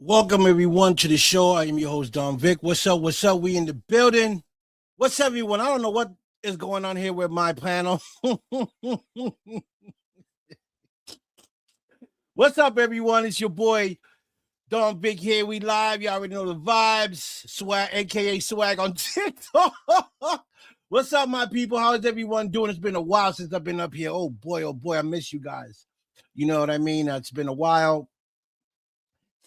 Welcome everyone to the show. I am your host Don Vic. What's up? What's up? We in the building. What's up, everyone? I don't know what is going on here with my panel. What's up, everyone? It's your boy Don Vic here. We live. You already know the vibes. Swag, aka Swag on TikTok. What's up, my people? How is everyone doing? It's been a while since I've been up here. Oh boy, I miss you guys. You know what I mean? It's been a while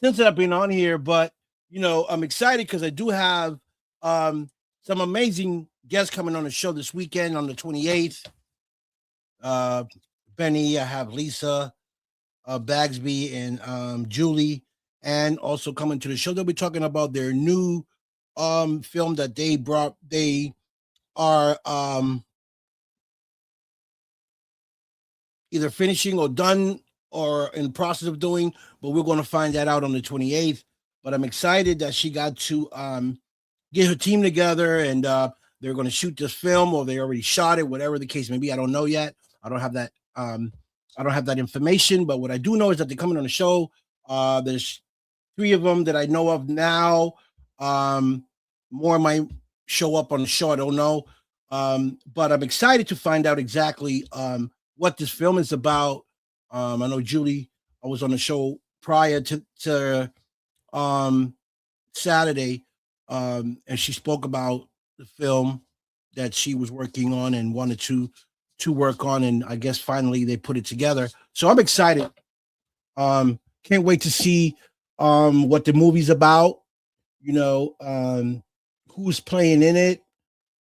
since I've been on here, but I'm excited because I do have some amazing guests coming on the show this weekend on the 28th. Benny, I have Lisa, Bagsby, and Julie, and also coming to the show. They'll be talking about their new film that they brought. They are either finishing or done or in the process of doing, but we're going to find that out on the 28th. But I'm excited that she got to get her team together and they're going to shoot this film, or they already shot it, whatever the case may be. I don't know yet. I don't have that. I don't have that information. But what I do know is that they're coming on the show. There's 3 of them that I know of now. More might show up on the show. I don't know. But I'm excited to find out exactly what this film is about. I know Julie, I was on the show prior to Saturday, and she spoke about the film that she was working on and wanted to work on, and I guess finally they put it together. So I'm excited. Can't wait to see what the movie's about. Who's playing in it,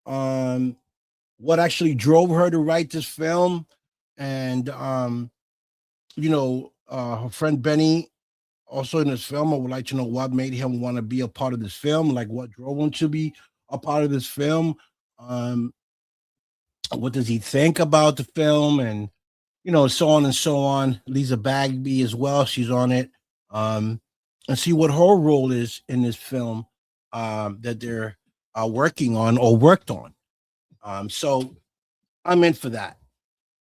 what actually drove her to write this film, and her friend Benny, also in this film. I would like to know what made him want to be a part of this film, like what drove him to be a part of this film. What does he think about the film, and so on and so on. Lisa Bagby as well, she's on it. And see what her role is in this film that they're working on or worked on. So I'm in for that.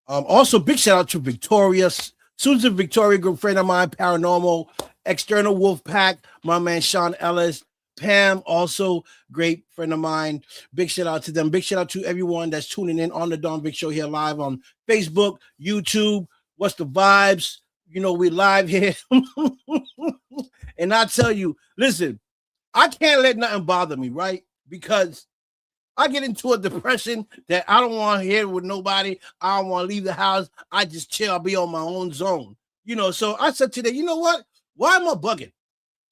Also, big shout out to Victoria. Susan Victoria, good friend of mine, Paranormal, External Wolf Pack, my man Sean Ellis, Pam, also great friend of mine. Big shout out to them. Big shout out to everyone that's tuning in on the Don Vic Show here live on Facebook, YouTube. What's the vibes? We live here. And I tell you, listen, I can't let nothing bother me, right? Because I get into a depression that I don't want to hear with nobody. I don't want to leave the house. I just chill. I'll be on my own zone. So I said today, you know what? Why am I bugging?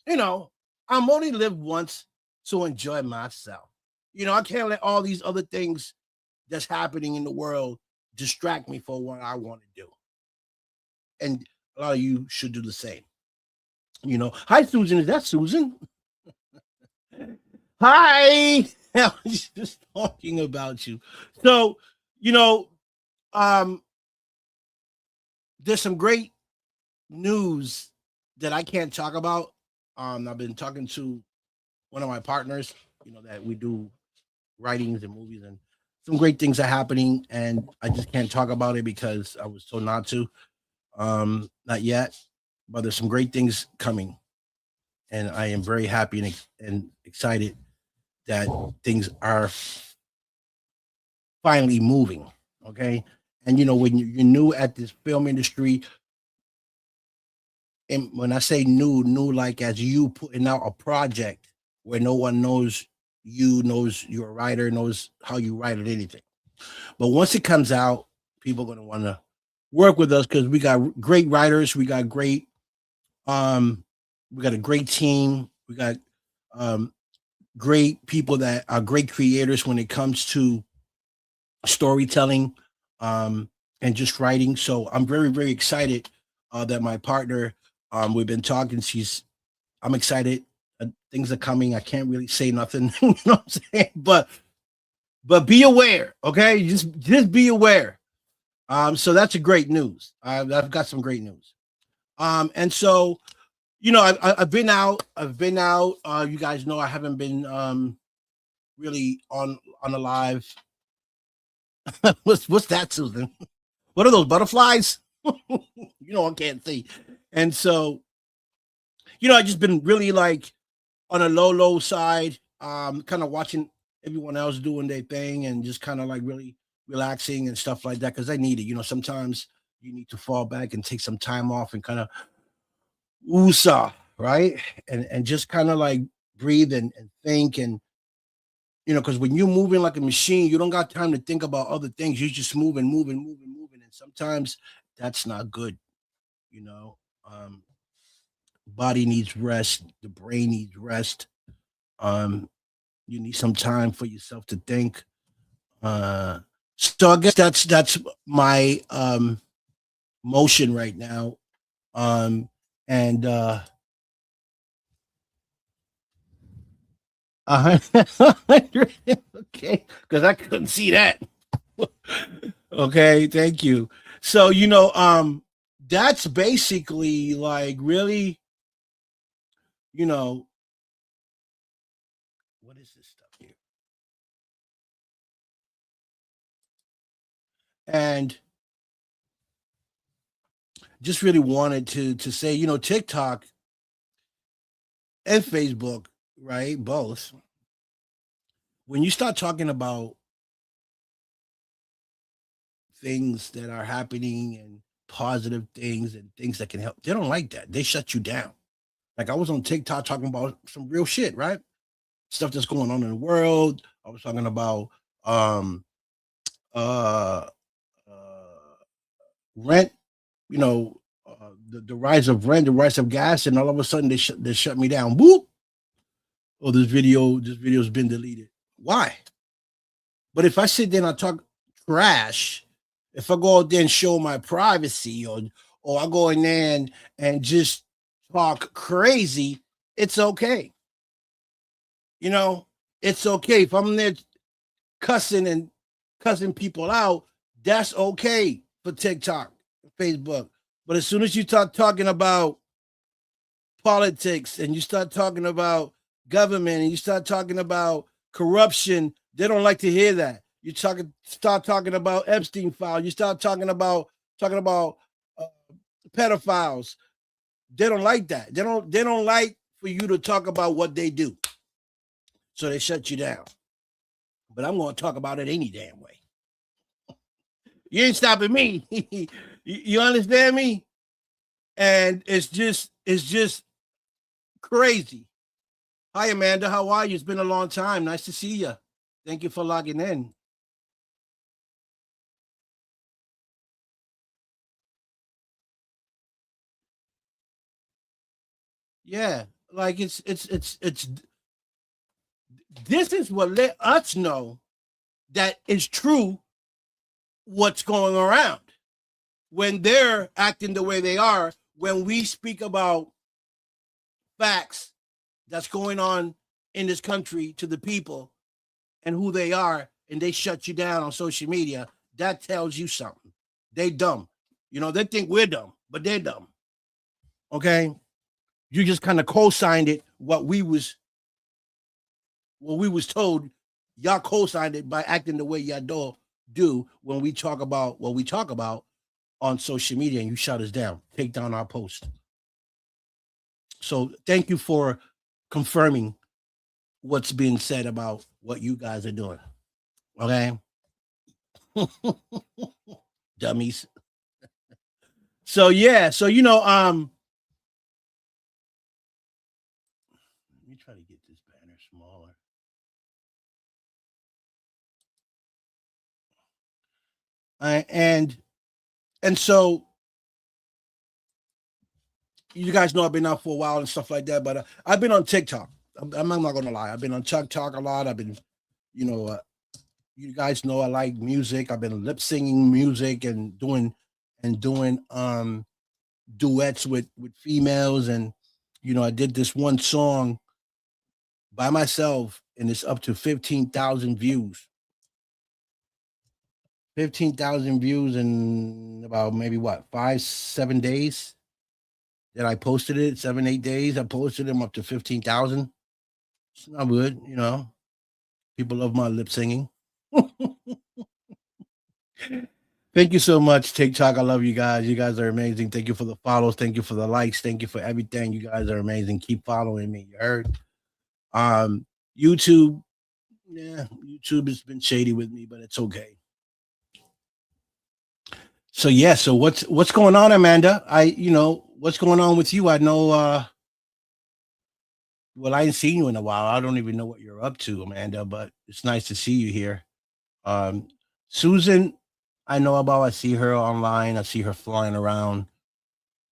I'm only lived once to enjoy myself. I can't let all these other things that's happening in the world distract me for what I want to do. And a lot of you should do the same. Hi, Susan. Is that Susan? Hi. I was just talking about you. So, there's some great news that I can't talk about. I've been talking to one of my partners, that we do writings and movies, and some great things are happening, and I just can't talk about it because I was told not to. Not yet, but there's some great things coming, and I am very happy and excited that things are finally moving. Okay. And when you're new at this film industry, and when I say new like as you putting out a project where no one knows knows you're a writer, knows how you write or anything. But once it comes out, people are going to want to work with us because we got great writers, we got a great team, we got great people that are great creators when it comes to storytelling and just writing. So I'm very, very excited that my partner, we've been talking. I'm excited. Things are coming. I can't really say nothing, you know what I'm saying? But be aware, okay? Just be aware. So that's a great news. I've got some great news. And so I've been out. You guys know I haven't been really on the live. What's that, Susan? What are those butterflies? I can't see. And so, I just been really like on a low side, kind of watching everyone else doing their thing and just kind of like really relaxing and stuff like that because I need it. Sometimes you need to fall back and take some time off and kind of USA, right? And just kind of like breathe and think and because when you're moving like a machine, you don't got time to think about other things. You're just moving, and sometimes that's not good. You know, um, body needs rest, the brain needs rest. Um, you need some time for yourself to think. Uh, so I guess that's my motion right now. And uh, okay, because I couldn't see that. Okay, thank you. So that's basically like really, you know, what is this stuff here? And just really wanted to say, TikTok and Facebook, right? Both. When you start talking about things that are happening and positive things and things that can help, they don't like that. They shut you down. Like I was on TikTok talking about some real shit, right? Stuff that's going on in the world. I was talking about um uh rent, the rise of rent, the rise of gas, and all of a sudden they shut me down. Boop. Oh, this video's been deleted. Why? But if I sit there and I talk trash, if I go out there and show my privacy, or I go in there and just talk crazy, it's okay. You know, it's okay. If I'm there cussing and cussing people out, that's okay for TikTok, Facebook. But as soon as you start talking about politics and you start talking about government and you start talking about corruption, they don't like to hear that. Start talking about Epstein file. You start talking about uh, pedophiles. They don't like that. They don't like for you to talk about what they do. So they shut you down. But I'm going to talk about it any damn way. You ain't stopping me. You understand me? And it's just crazy. Hi, Amanda. How are you? It's been a long time. Nice to see you. Thank you for logging in. Yeah, like it's this is what let us know that it's true what's going around when they're acting the way they are. When we speak about facts that's going on in this country to the people and who they are, and they shut you down on social media, that tells you something. They dumb. They think we're dumb, but they're dumb. Okay, you just kind of co-signed it. What we was told, y'all co-signed it by acting the way y'all do when we talk about what we talk about on social media, and you shut us down, take down our post. So thank you for confirming what's being said about what you guys are doing. Okay, dummies. So yeah, so let me try to get this banner smaller. And so you guys know I've been out for a while and stuff like that, but I've been on TikTok. I'm not gonna lie. I've been on TikTok a lot. I've been, you know, uh, you guys know I like music. I've been lip singing music and doing duets with females, and I did this one song by myself, and it's up to 15,000 views. 15,000 views in about maybe what 5 7 days that I posted it. 7 8 days I posted them up to 15,000. It's not good. People love my lip singing. Thank you so much, TikTok. I love you guys. You guys are amazing. Thank you for the follows. Thank you for the likes. Thank you for everything. You guys are amazing. Keep following me. You heard? Um, YouTube, yeah, YouTube has been shady with me, but it's okay. So yeah, so what's going on, Amanda? What's going on with you? I know well, I ain't seen you in a while. I don't even know what you're up to, Amanda, but it's nice to see you here. Um, Susan, I know about. I see her online. I see her flying around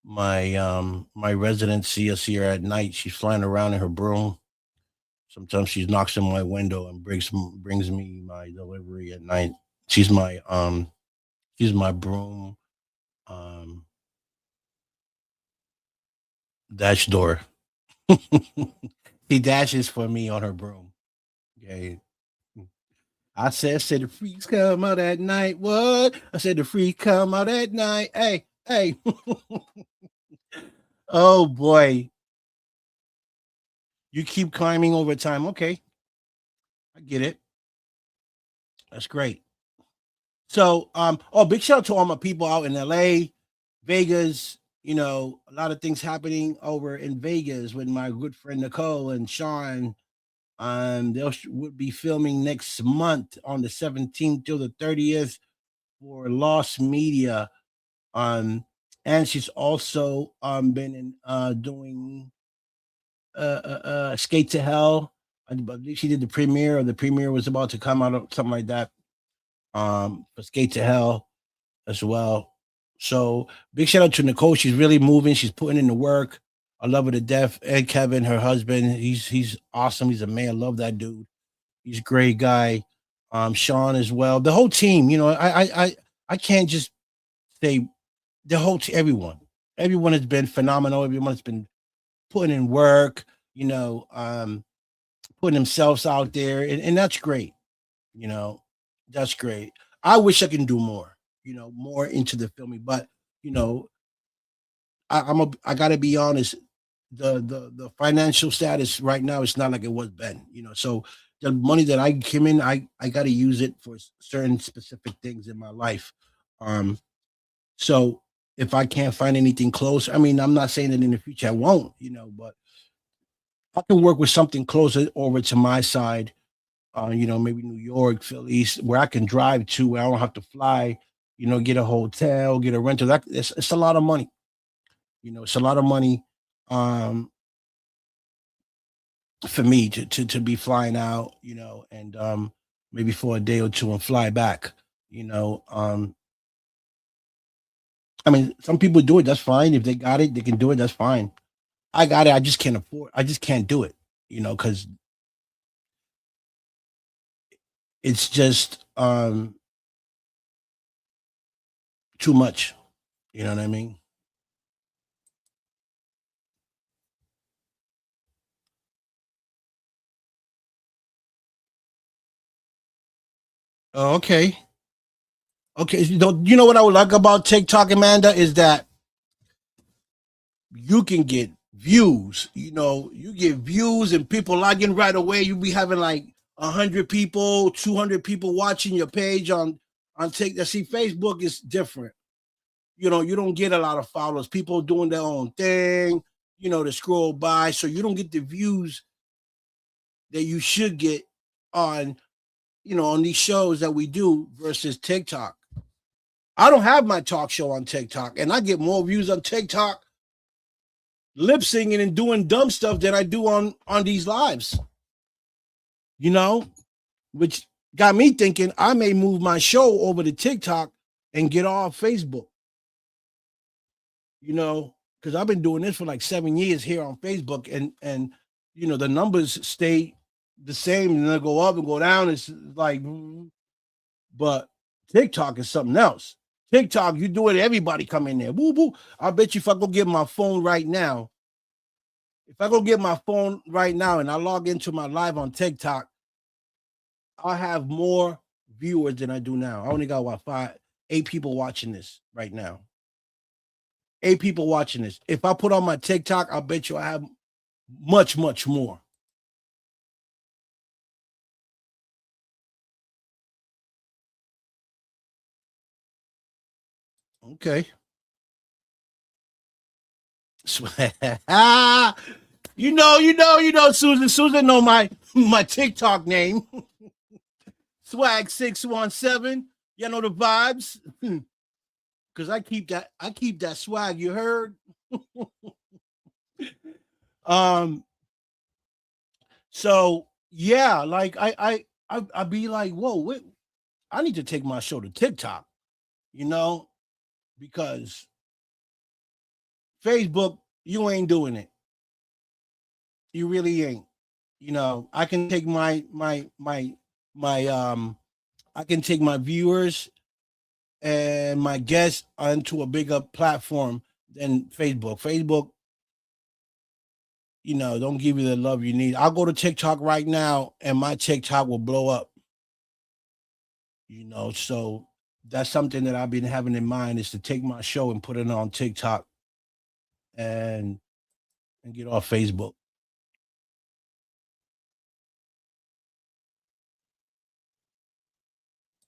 my residency. I see her at night. She's flying around in her broom. Sometimes she knocks on my window and brings me my delivery at night. She's my she's my broom um dash door. She dashes for me on her broom. Okay. I said the freaks come out at night. What? I said the freak come out at night. Hey, hey. Oh boy. You keep climbing over time. Okay. I get it. That's great. So big shout out to all my people out in LA, Vegas. A lot of things happening over in Vegas with my good friend Nicole and Sean. Would be filming next month on the 17th till the 30th for Lost Media. And she's also been doing Skate to Hell. I believe she did the premiere, or the premiere was about to come out, or something like that. For Skate to Hell as well. So big shout out to Nicole. She's really moving. She's putting in the work. I love her to death. Ed Kevin, her husband, he's awesome. He's a man. Love that dude. He's a great guy. Sean as well. The whole team. I can't just say the whole everyone. Everyone has been phenomenal. Everyone has been putting in work. Putting themselves out there, and that's great. You know, that's great. I wish I can do more. More into the filming, but you know, I gotta be honest. The financial status right now is not like it was then. So the money that I came in, I got to use it for certain specific things in my life. Um, so if I can't find anything close, I mean, I'm not saying that in the future I won't, but I can work with something closer over to my side. Maybe New York, Philly, where I can drive to, where I don't have to fly. Get a hotel, get a rental. It's a lot of money. It's a lot of money. Um, for me to be flying out, and maybe for a day or two and fly back. You know, um, I mean, some people do it. That's fine. If they got it, they can do it. That's fine. I got it. I just can't afford. I just can't do it. Because it's just too much. You know what I mean? Oh, okay. Okay. You know what I would like about TikTok, Amanda, is that you can get views. You get views and people logging right away. You be having like 100 people, 200 people watching your page on TikTok. See, Facebook is different. You don't get a lot of followers. People doing their own thing. To scroll by, so you don't get the views that you should get on on these shows that we do versus TikTok. I don't have my talk show on TikTok, and I get more views on TikTok lip singing and doing dumb stuff than I do on these lives. You know, which got me thinking I may move my show over to TikTok and get off Facebook. Because I've been doing this for like 7 years here on Facebook, and the numbers stay the same and they go up and go down. It's like, but TikTok is something else. TikTok, you do it, everybody come in there. Woo woo. I bet you if I go get my phone right now, if I go get my phone right now and I log into my live on TikTok, I'll have more viewers than I do now. I only got what, 8 people watching this right now. 8 people watching this. If I put on my TikTok, I'll bet you I have much, much more. Okay. Ah, Susan. Susan know my TikTok name. Swag 617. You know the vibes. Cause I keep that swag, you heard? Um, so yeah, like I be like, whoa, wait, I need to take my show to TikTok, you know, because Facebook, you ain't doing it. You really ain't. I can take my I can take my viewers and my guests onto a bigger platform than Facebook. Facebook, don't give you the love you need. I'll go to TikTok right now and my TikTok will blow up, so that's something that I've been having in mind is to take my show and put it on TikTok and get off Facebook.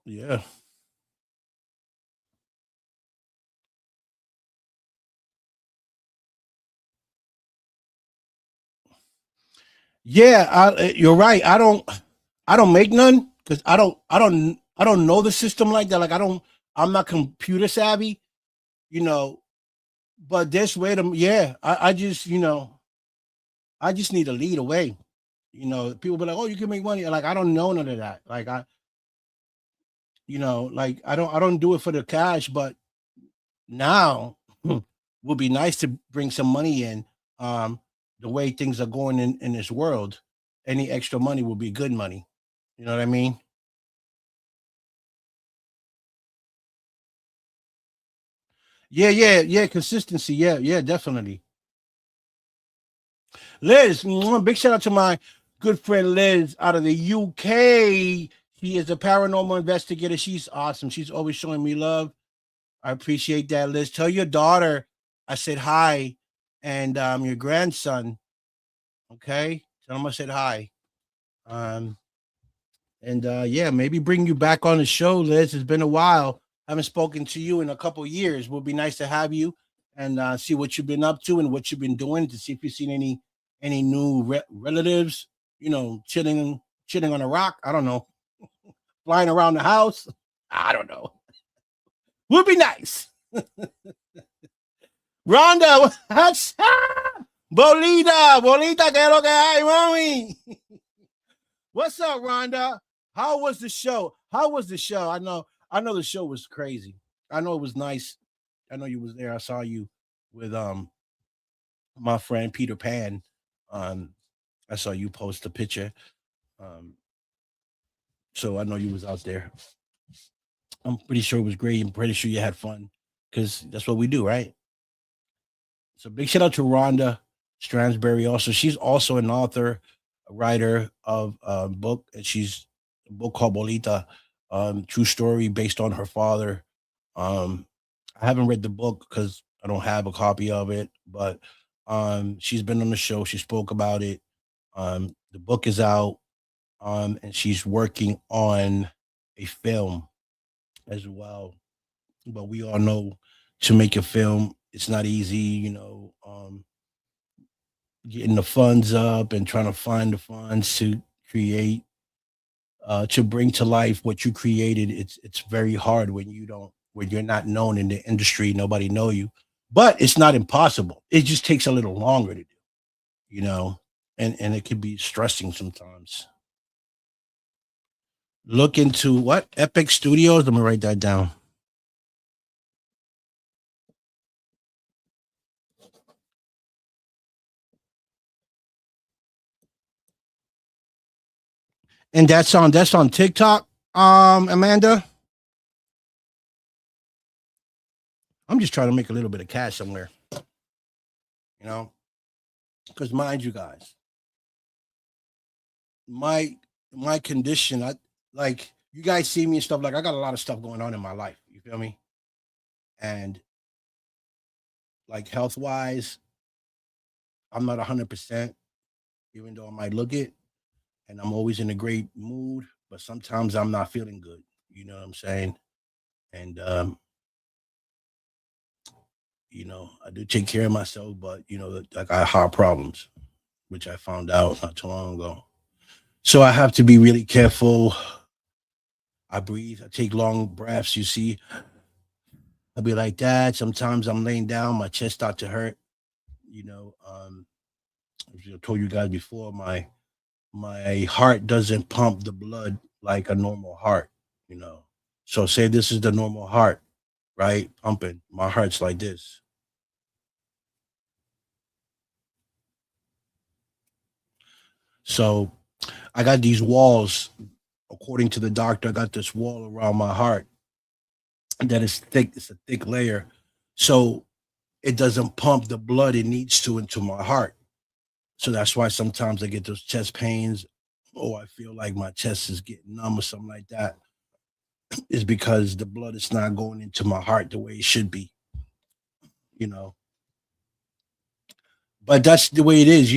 Yeah. Yeah, you're right. I don't make none because I don't know the system like that. Like I'm not computer savvy, you know. But this way to yeah, I just need to lead away. People be like, "Oh, you can make money." Like I don't know none of that. Like like I don't do it for the cash, but now would be nice to bring some money in. Um, the way things are going in this world, any extra money will be good money. You know what I mean? Yeah, yeah, yeah. Consistency. Yeah, yeah, definitely. Liz, big shout out to my good friend Liz out of the UK. She is a paranormal investigator. She's awesome. She's always showing me love. I appreciate that, Liz. Tell your daughter I said hi, and your grandson. Okay, tell him I said hi. Um, and yeah, maybe bring you back on the show, Liz. It's been a while. I haven't spoken to you in a couple years. Would be nice to have you and see what you've been up to and what you've been doing to see if you've seen any new relatives. Chilling on a rock. I don't know, flying around the house. I don't know. Would be nice. Rhonda, what's up? Bolita, que es lo que hay, mami? What's up, Rhonda? How was the show? How was the show? I know the show was crazy. I know it was nice. I know you was there. I saw you with my friend Peter Pan. Um, I saw you post a picture. Um, so I know you was out there. I'm pretty sure it was great. I'm pretty sure you had fun because that's what we do, right? So big shout out to Rhonda Stransberry. Also, she's also an author, a writer of a book, and she's a book called Bolita, true story based on her father. Um, I haven't read the book because I don't have a copy of it, but she's been on the show. She spoke about it. The book is out, and she's working on a film as well. But we all know to make a film, it's not easy. Getting the funds up and trying to find the funds to create to bring to life what you created. It's very hard when you're not known in the industry, nobody know you, but it's not impossible. It just takes a little longer to do, you know and it can be stressing sometimes. Look into what Epic Studios. Let me write that down. And that's on TikTok. Amanda, I'm just trying to make a little bit of cash somewhere, you know because mind you guys, my my condition, I like you guys see me and stuff, like I got a lot of stuff going on in my life, you feel me? And like health wise, I'm not 100%, even though I might look it, and I'm always in a great mood, but sometimes I'm not feeling good, you know what I'm saying? And I do take care of myself, but I got heart problems, which I found out not too long ago. So I have to be really careful. I breathe. I take long breaths. You see, I'll be like that. Sometimes I'm laying down, my chest start to hurt. As I told you guys before, my heart doesn't pump the blood like a normal heart. You know, so say this is the normal heart, right? Pumping. My heart's like this. So I got these walls. According to the doctor, I got this wall around my heart that is thick. It's a thick layer. So it doesn't pump the blood it needs to into my heart. So that's why sometimes I get those chest pains or I feel like my chest is getting numb or something like that. Is because the blood is not going into my heart the way it should be, you know. But that's the way it is.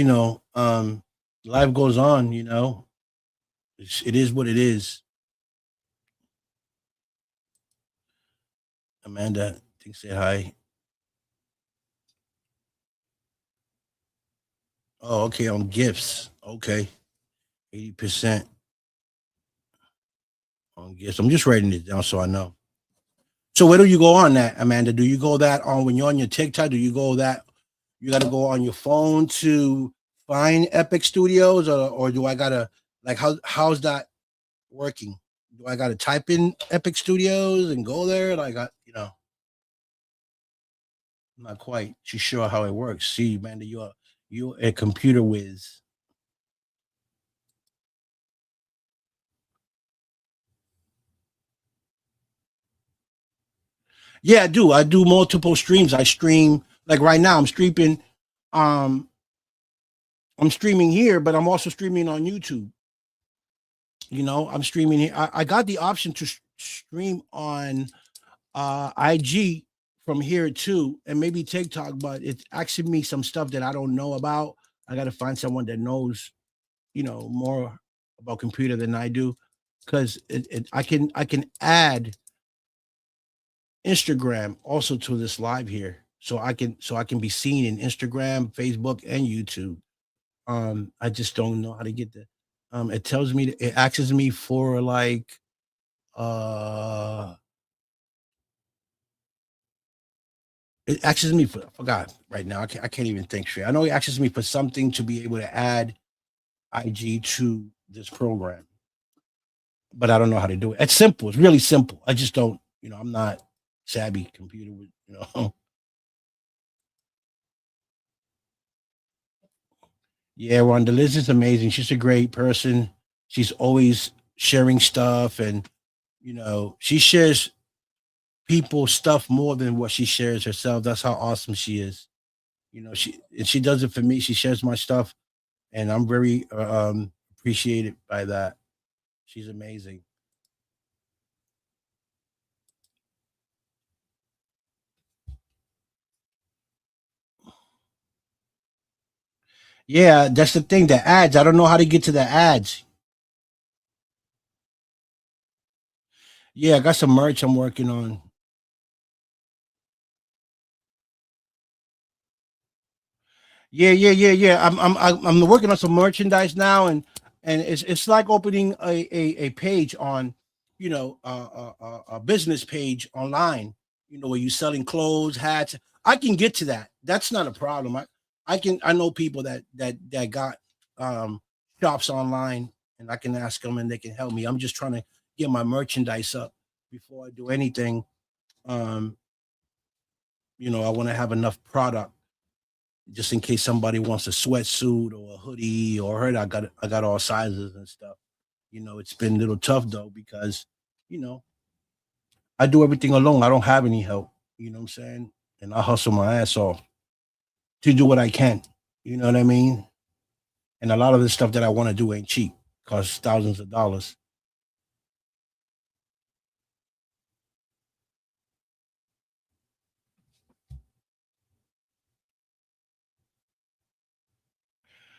Life goes on. It is what it is. Amanda, I think say hi. Oh, okay, on gifts. Okay. 80% on gifts. I'm just writing it down so I know. So where do you go on that, Amanda? Do you go that on when you're on your TikTok? Do you go that you got to go on your phone to find Epic Studios, or do I gotta like how's that working? Do I gotta type in Epic Studios and go there? Like I'm not quite too sure how it works. See, Amanda, you're a computer whiz. Yeah, I do. I do multiple streams. I stream like right now. Um, I'm streaming here, but I'm also streaming on YouTube. I'm streaming here. I got the option to stream on IG from here too, and maybe TikTok, but it's asking me some stuff that I don't know about. I got to find someone that knows, more about computer than I do, because I can add Instagram also to this live here, so I can be seen in Instagram, Facebook, and YouTube. I just don't know how to get the. It tells me it asks me for like uh it asks me for I forgot right now. I can't even think straight. I know it asks me for something to be able to add IG to this program, but I don't know how to do it. It's simple. It's really simple. I just don't. I'm not savvy computer with. Yeah, Rhonda Liz is amazing. She's a great person. She's always sharing stuff, and she shares people stuff more than what she shares herself. That's how awesome she is. She does it for me. She shares my stuff, and I'm very appreciated by that. She's amazing. Yeah, that's the thing. The ads. I don't know how to get to the ads. Yeah, I got some merch I'm working on. Yeah. I'm working on some merchandise now, and it's like opening a page on, a business page online. Where you selling clothes, hats. I can get to that. That's not a problem. I know people that got um shops online, and I can ask them and they can help me. I'm just trying to get my merchandise up before I do anything. Um, I want to have enough product just in case somebody wants a sweatsuit or a hoodie or heard I got all sizes and stuff. It's been a little tough though because you know I do everything alone. I don't have any help. You know what I'm saying? And I hustle my ass off to do what I can. You know what I mean? And a lot of the stuff that I want to do ain't cheap. Costs thousands of dollars.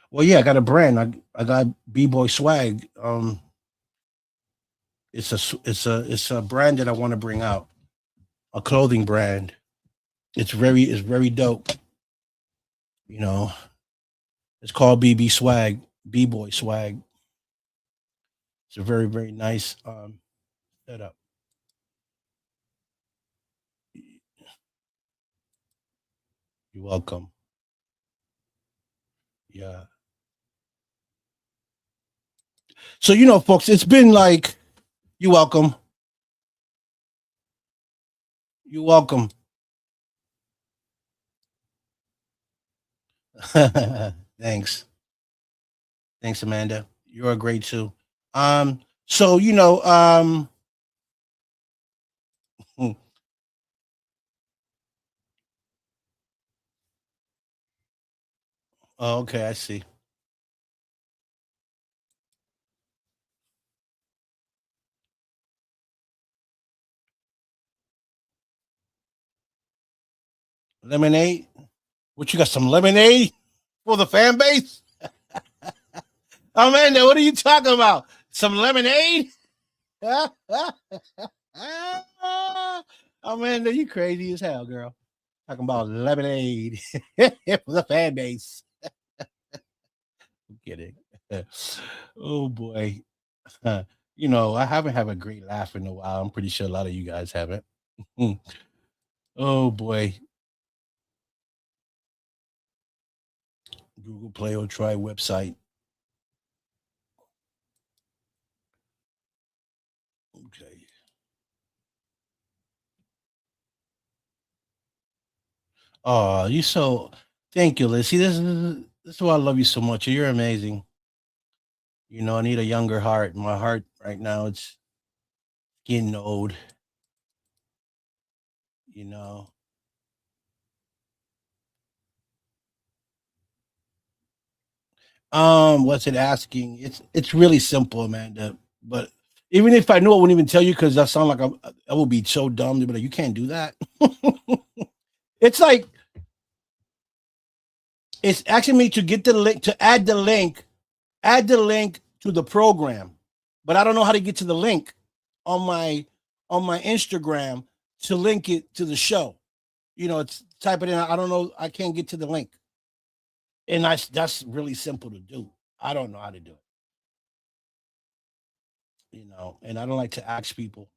Well, yeah, I got a brand. I got B Boy Swag. It's a brand that I want to bring out. A clothing brand. It's very dope. You know, it's called BB Swag, B Boy Swag. It's a very nice setup. You're welcome. Yeah. So folks, it's been like you're welcome. You're welcome. Thanks. Thanks, Amanda. You're great too. So hmm, oh, okay, I see. Lemonade. What you got? Some lemonade for the fan base? Amanda, what are you talking about? Some lemonade? Amanda, you crazy as hell, girl. Talking about lemonade for the fan base. I'm kidding. Oh boy. I haven't had a great laugh in a while. I'm pretty sure a lot of you guys haven't. Oh boy. Google Play or try website. Okay. Oh, you so thank you, Liz. See, this is why I love you so much. You're amazing. I need a younger heart. My heart right now it's getting old, you know. What's it asking? It's really simple, Amanda. But even if I knew, I wouldn't even tell you because that sound like I would be so dumb to be like, you can't do that. It's like it's asking me to get the link to add the link to the program, but I don't know how to get to the link on my Instagram to link it to the show. It's type it in. I don't know. I can't get to the link, and that's really simple to do. I don't know how to do it. And I don't like to ask people.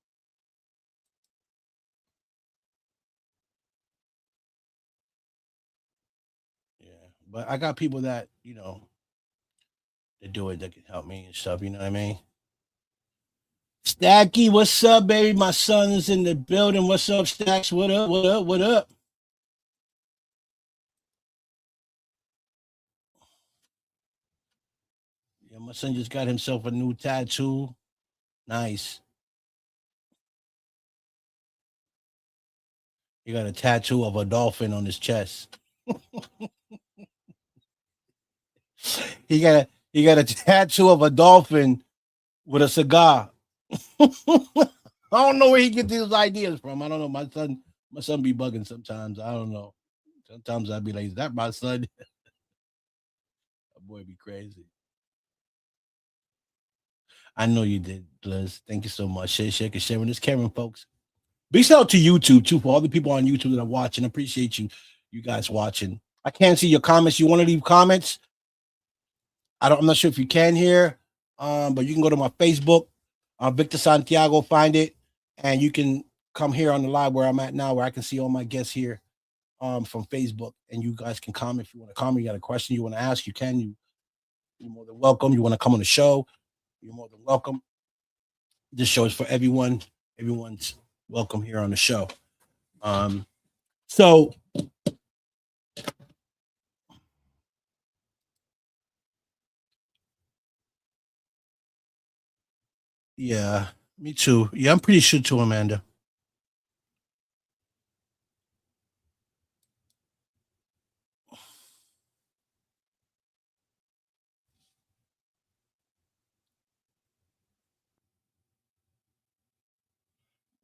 Yeah, but I got people that that do it that can help me and stuff. You know what I mean? Stacky, what's up, baby? My son's in the building. What's up, Stacks? What up? What up? What up? Yeah, my son just got himself a new tattoo. Nice. He got a tattoo of a dolphin on his chest. He got a tattoo of a dolphin with a cigar. I don't know where he gets these ideas from. I don't know. My son be bugging sometimes. I don't know. Sometimes I'd be like, is that my son? That boy be crazy. I know you did, Liz. Thank you so much. Shake and sharing this. Karen, folks. Big shout out to YouTube too for all the people on YouTube that are watching. Appreciate you guys watching. I can't see your comments. You want to leave comments? I'm not sure if you can here, but you can go to my Facebook, Victor Santiago, find it, and you can come here on the live where I'm at now, where I can see all my guests here from Facebook, and you guys can comment if you want to comment. You got a question you want to ask, you can. You're more than welcome. You want to come on the show, you're more than welcome. This show is for everyone. Everyone's welcome here on the show. Um, so yeah, me too. Yeah, I'm pretty sure too, Amanda.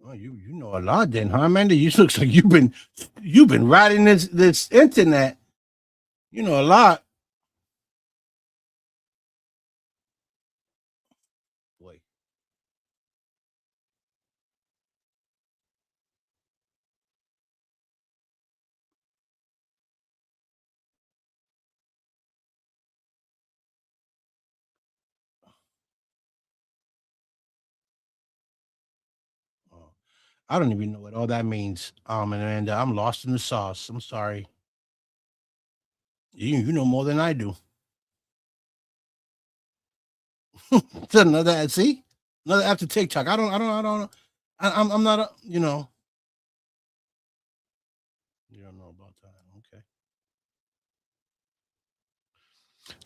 Oh, you know a lot then, huh, Amanda? You looks like you've been riding this internet. You know a lot. Boy. I don't even know what all that means. And I'm lost in the sauce. I'm sorry. You know more than I do. It's another ad. See, another after TikTok. I'm not. You know. You don't know about that. Okay.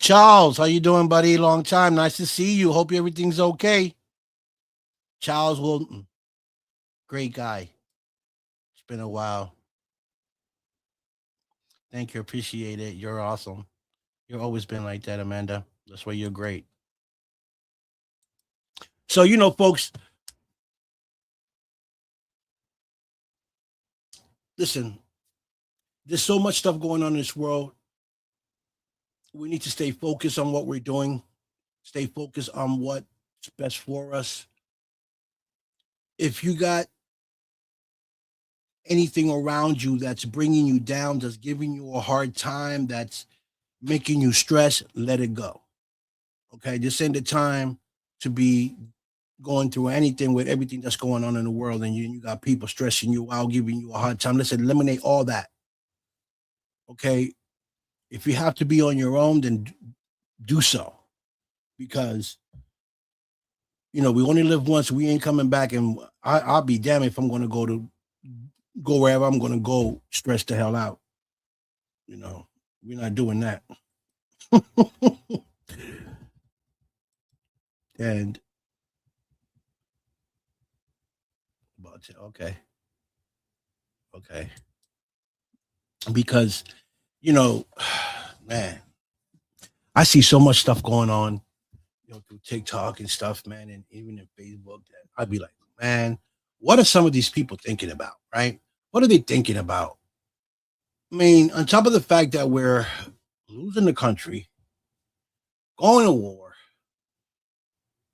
Charles, how you doing, buddy? Long time. Nice to see you. Hope everything's okay. Charles Wilton, great guy. It's been a while. Thank you. Appreciate it. You're awesome. You've always been like that, Amanda. That's why you're great. So, folks, listen, there's so much stuff going on in this world. We need to stay focused on what we're doing, stay focused on what's best for us. If you got anything around you that's bringing you down, that's giving you a hard time, that's making you stress, let it go. Okay. This ain't the time to be going through anything with everything that's going on in the world, and you got people stressing you out, giving you a hard time. Let's eliminate all that. Okay. If you have to be on your own, then do so, because we only live once. We ain't coming back, and I'll be damned if I'm going to go wherever I'm going to go, stress the hell out. We're not doing that. And okay, because man, I see so much stuff going on, through TikTok and stuff, man, and even in Facebook, that I'd be like, man, what are some of these people thinking about, right? What are they thinking about? I mean, on top of the fact that we're losing the country, going to war,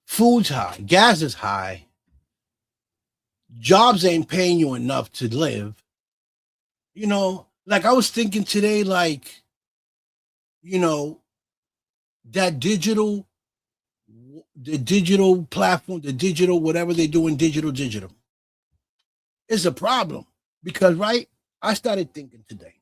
food's high, gas is high, jobs ain't paying you enough to live. Like I was thinking today, like, that the digital platform, the digital, whatever they do in digital is a problem. Because, right, I started thinking today.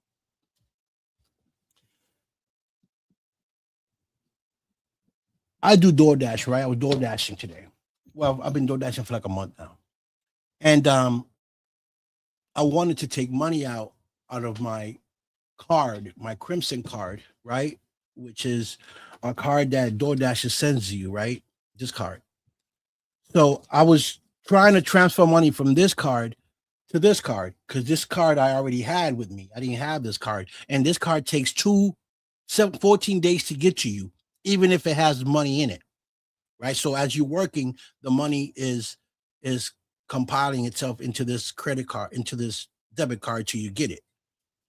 I do DoorDash, right? I was DoorDashing today. Well, I've been DoorDashing for like a month now. And I wanted to take money out of my card, my Crimson card, right? Which is a card that DoorDash sends you, right? This card. So I was trying to transfer money from this card to this card, because this card I already had with me. I didn't have this card. And this card takes 14 days to get to you, even if it has money in it. Right. So as you're working, the money is compiling itself into this credit card, into this debit card till you get it.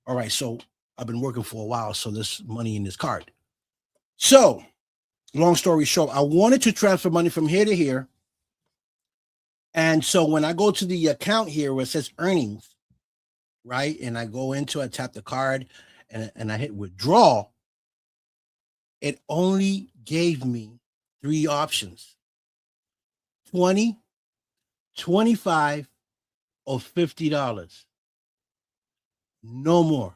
All right. So I've been working for a while, so there's money in this card. So long story short, I wanted to transfer money from here to here. And so when I go to the account here where it says earnings, right, and I go into, I tap the card and I hit withdraw, it only gave me 3 options: 20, 25, or $50. No more.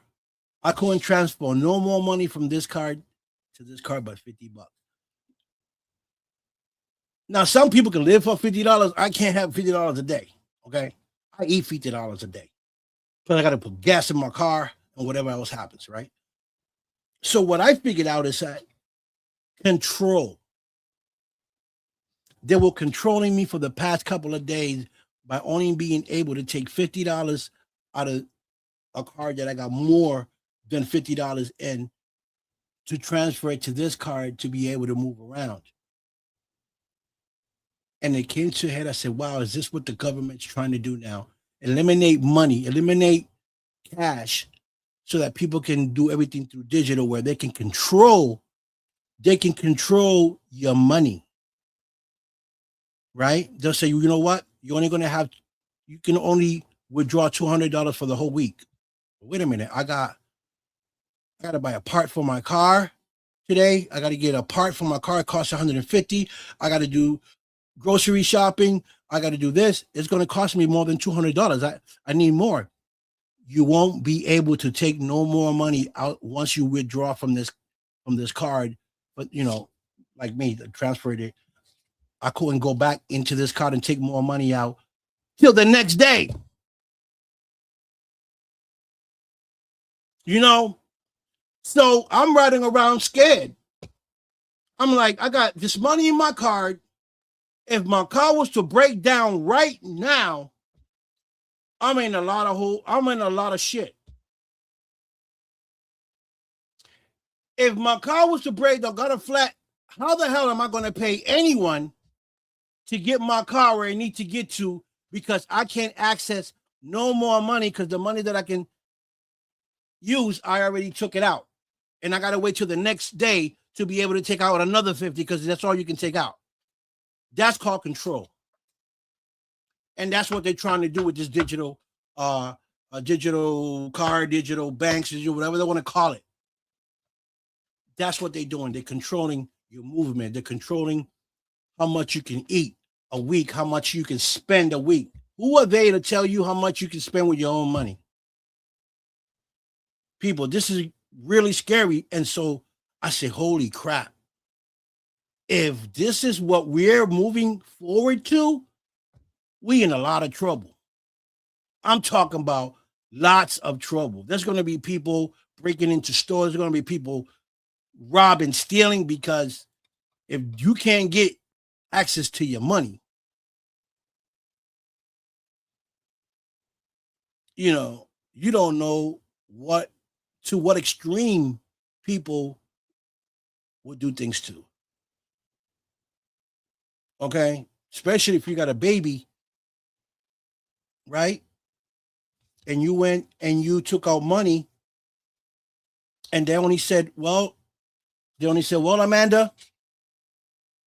I couldn't transfer no more money from this card to this card but $50. Now, some people can live for $50. I can't have $50 a day. Okay. I eat $50 a day. But I got to put gas in my car and whatever else happens, right? So what I figured out is that control. They were controlling me for the past couple of days by only being able to take $50 out of a card that I got more than $50 in, to transfer it to this card to be able to move around. And it came to a head. I said, wow, is this what the government's trying to do now? Eliminate money, eliminate cash, so that people can do everything through digital, where they can control your money. Right? They'll say, you know what? You can only withdraw $200 for the whole week. Wait a minute. I got to buy a part for my car today. I got to get a part for my car. It costs $150. I got to do grocery shopping. I got to do this. It's going to cost me more than $200. I need more. You won't be able to take no more money out once you withdraw from this card. But like me, transfer it. I couldn't go back into this card and take more money out till the next day. So I'm riding around scared. I'm like, I got this money in my card. If my car was to break down right now, I'm in a lot of shit. If my car was to break or got a flat, how the hell am I going to pay anyone to get my car where I need to get to, because I can't access no more money because the money that I can use, I already took it out. And I got to wait till the next day to be able to take out another 50 because that's all you can take out. That's called control. And that's what they're trying to do with this digital digital card, digital banks, whatever they want to call it. That's what they're doing. They're controlling your movement. They're controlling how much you can eat a week, how much you can spend a week. Who are they to tell you how much you can spend with your own money? People, this is really scary. And so I say, holy crap. If this is what we're moving forward to, we in a lot of trouble. I'm talking about lots of trouble. There's going to be people breaking into stores. There's going to be people robbing, stealing, because if you can't get access to your money, you don't know what extreme people would do things to. Okay? Especially if you got a baby, right? And you went and you took out money, and they only said, well, Amanda,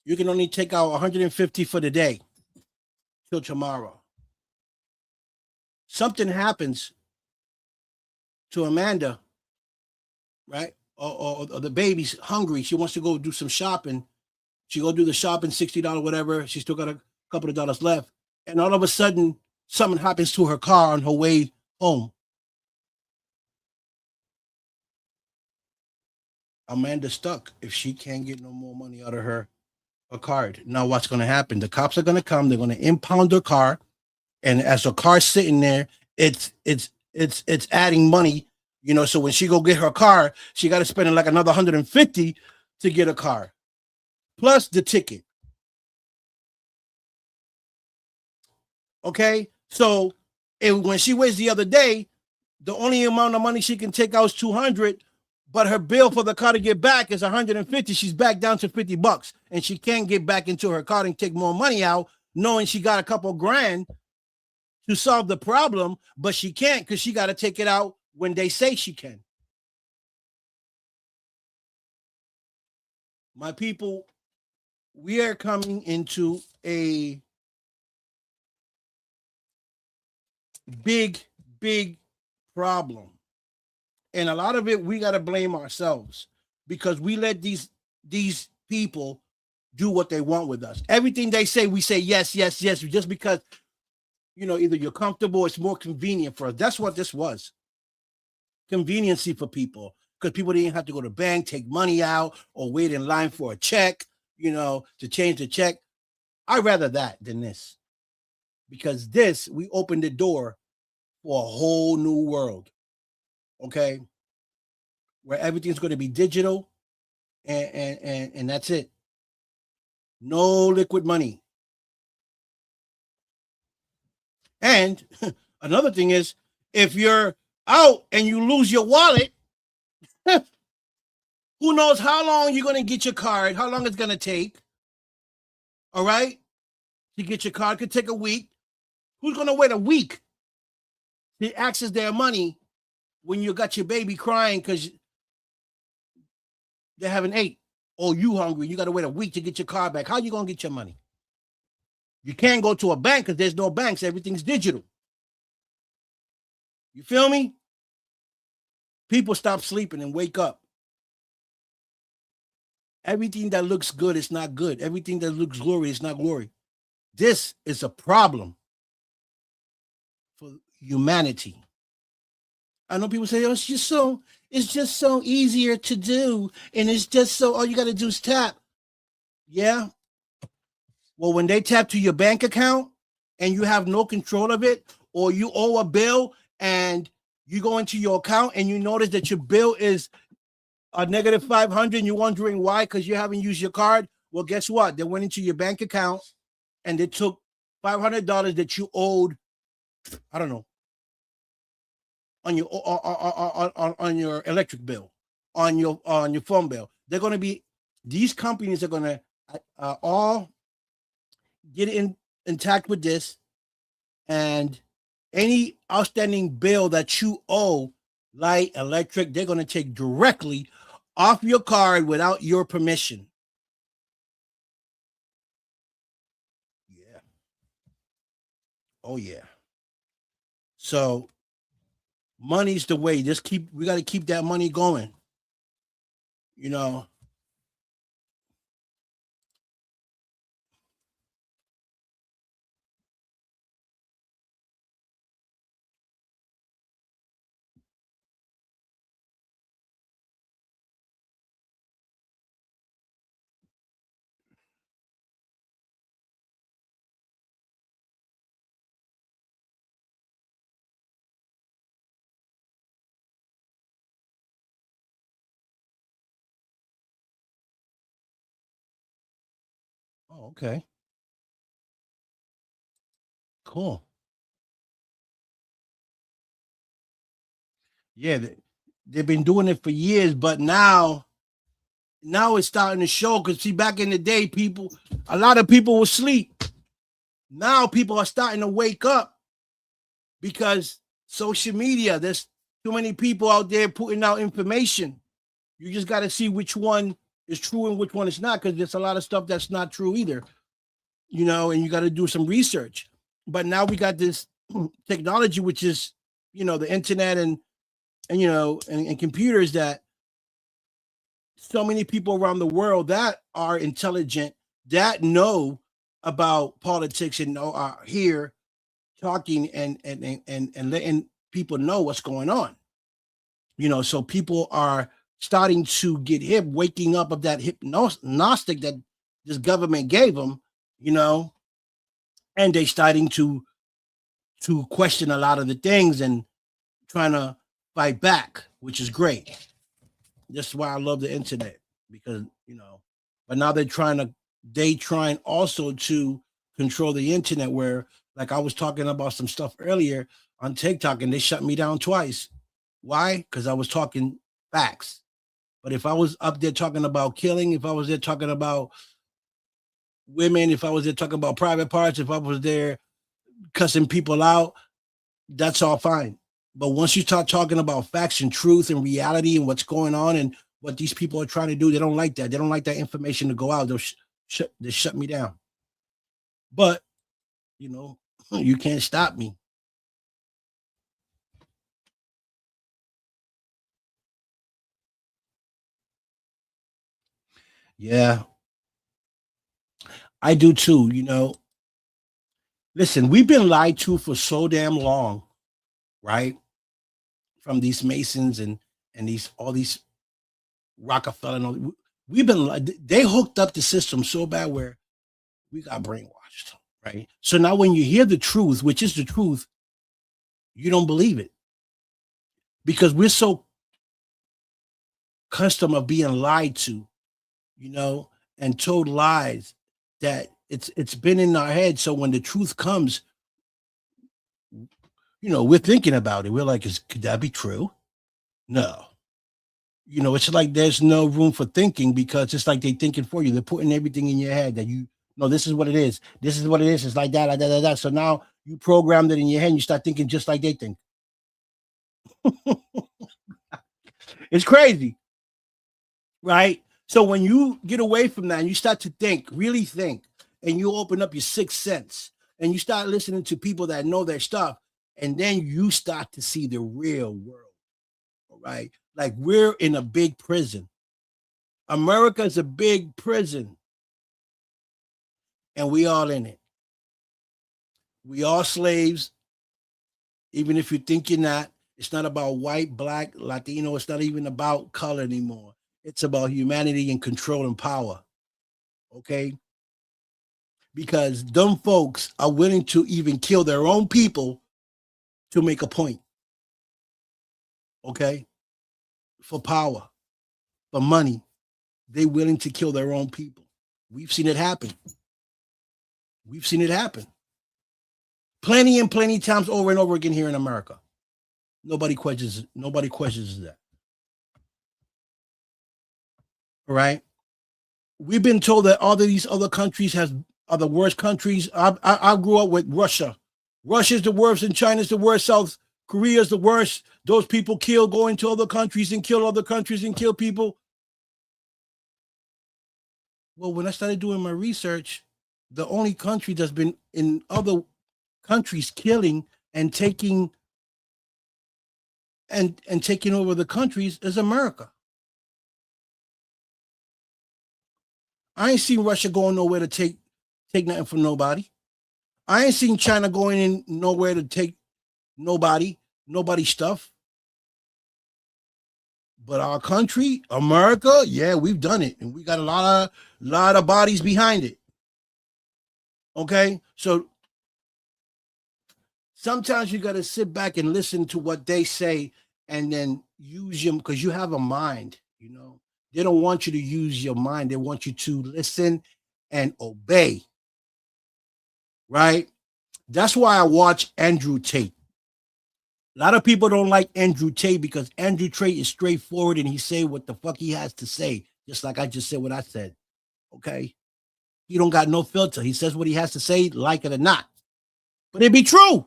you can only take out 150 for the day till tomorrow. Something happens to Amanda, right? Or the baby's hungry. She wants to go do some shopping. She go do the shopping, $60, whatever. She still got a couple of dollars left. And all of a sudden, something happens to her car on her way home. Amanda's stuck if she can't get no more money out of her card. Now, what's going to happen? The cops are going to come. They're going to impound her car, and as her car's sitting there, it's adding money. So when she go get her car, she got to spend like another 150 to get a car, plus the ticket. Okay, so when she waits the other day, the only amount of money she can take out is 200. But her bill for the car to get back is 150. She's back down to $50, and she can't get back into her car and take more money out, knowing she got a couple grand to solve the problem, but she can't because she got to take it out when they say she can. My people, we are coming into a big, big problem. And a lot of it, we got to blame ourselves because we let these people do what they want with us. Everything they say, we say yes, yes, yes, just because, either you're comfortable, it's more convenient for us. That's what this was. Conveniency for people, because people didn't have to go to the bank, take money out, or wait in line for a check, to change the check. I'd rather that than this, because we opened the door for a whole new world. Okay, where everything's going to be digital, and that's it. No liquid money. And another thing is, if you're out and you lose your wallet, who knows how long you're going to get your card, how long it's going to take. All right, to get your card could take a week. Who's going to wait a week to access their money when you got your baby crying because they haven't ate, or you hungry? You got to wait a week to get your car back. How you going to get your money? You can't go to a bank because there's no banks. Everything's digital. You feel me? People stop sleeping and wake up. Everything that looks good is not good. Everything that looks glory is not glory. This is a problem for humanity. I know people say, "Oh, it's just so easier to do, and it's just so all you got to do is tap." Yeah. Well, when they tap to your bank account and you have no control of it, or you owe a bill and you go into your account and you notice that your bill is a negative 500, and you're wondering why because you haven't used your card. Well, guess what? They went into your bank account and they took $500 that you owed. I don't know, on your electric bill, on your phone bill. They're going to be these companies are going to all get in intact with this, and any outstanding bill that you owe, light, electric, they're going to take directly off your card without your permission. Yeah. Oh yeah. So money's the way. We got to keep that money going. You know. Oh, okay. Cool. Yeah, they've been doing it for years, but now it's starting to show. Because see, back in the day, a lot of people were asleep. Now people are starting to wake up because social media. There's too many people out there putting out information. You just got to see which one is true and which one is not, because there's a lot of stuff that's not true either. And you got to do some research. But now we got this technology, which is the internet and computers, that so many people around the world that are intelligent, that know about politics and are here talking and letting people know what's going on. So people are starting to get hip, waking up of that hypnostic that this government gave them, you know, and they starting to question a lot of the things and trying to fight back, which is great. That's why I love the internet, because but now they trying also to control the internet, where, like, I was talking about some stuff earlier on TikTok and they shut me down twice. Why? Because I was talking facts. But if I was up there talking about killing, if I was there talking about women, if I was there talking about private parts, if I was there cussing people out, that's all fine. But once you start talking about facts and truth and reality and what's going on and what these people are trying to do, they don't like that. They don't like that information to go out. They shut me down. But you know, you can't stop me. Yeah, I do too. Listen, we've been lied to for so damn long, right? From these Masons and these all these Rockefeller and all. We've been they hooked up the system so bad where we got brainwashed, right? So now when you hear the truth, which is the truth, you don't believe it, because we're so accustomed of being lied to, you know, and told lies, that it's been in our head. So when the truth comes, we're thinking about it. We're like, could that be true? No. It's like there's no room for thinking, because it's like they thinking for you. They're putting everything in your head that this is what it is. This is what it is. It's like that, like that, like that. So now you programmed it in your head and you start thinking just like they think. It's crazy, right? So when you get away from that and you start to think, really think, and you open up your sixth sense and you start listening to people that know their stuff, and then you start to see the real world, right? Like, we're in a big prison. America is a big prison, and we all in it. We are slaves, even if you think you're not. It's not about white, black, Latino. It's not even about color anymore. It's about humanity and control and power. Okay? Because dumb folks are willing to even kill their own people to make a point. Okay? For power, for money. They're willing to kill their own people. We've seen it happen. We've seen it happen. Plenty and plenty times over and over again here in America. Nobody questions that. All right. We've been told that all of these other countries are the worst countries. I grew up with Russia. Russia's the worst and China's the worst. South Korea's the worst. Those people go into other countries and kill other countries and kill people. Well, when I started doing my research, the only country that's been in other countries killing and taking and taking over the countries is America. I ain't seen Russia going nowhere to take nothing from nobody. I ain't seen China going in nowhere to take nobody's stuff. But our country, America, yeah, we've done it, and we got a lot of bodies behind it. Okay, so sometimes you got to sit back and listen to what they say, and then use them because you have a mind. You know, they don't want you to use your mind; they want you to listen and obey. Right? That's why I watch Andrew Tate. A lot of people don't like Andrew Tate because Andrew Tate is straightforward and he say what the fuck he has to say, just like I just said what I said. Okay, he don't got no filter. He says what he has to say, like it or not. But it be true,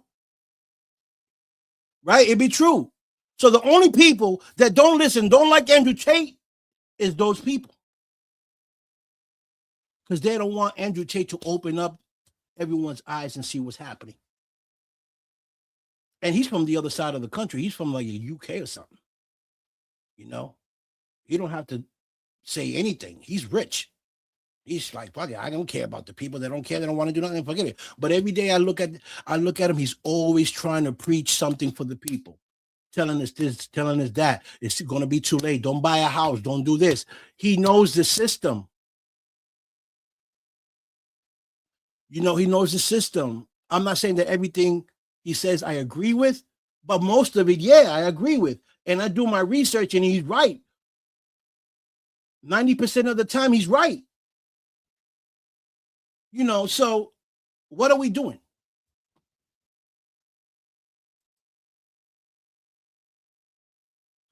right? It be true. So the only people that don't listen, don't like Andrew Tate, is those people, because they don't want Andrew Tate to open up everyone's eyes and see what's happening. And he's from the other side of the country. He's from like the UK or something. You know, he don't have to say anything. He's rich. He's like, fuck it, I don't care about the people that don't care. They don't want to do nothing. Forget it. But every day I look at him. He's always trying to preach something for the people, telling us this, telling us that. It's going to be too late. Don't buy a house. Don't do this. He knows the system. You know, he knows the system. I'm not saying that everything he says I agree with, but most of it, yeah, I agree with. And I do my research and he's right. 90% of the time he's right. You know, so what are we doing?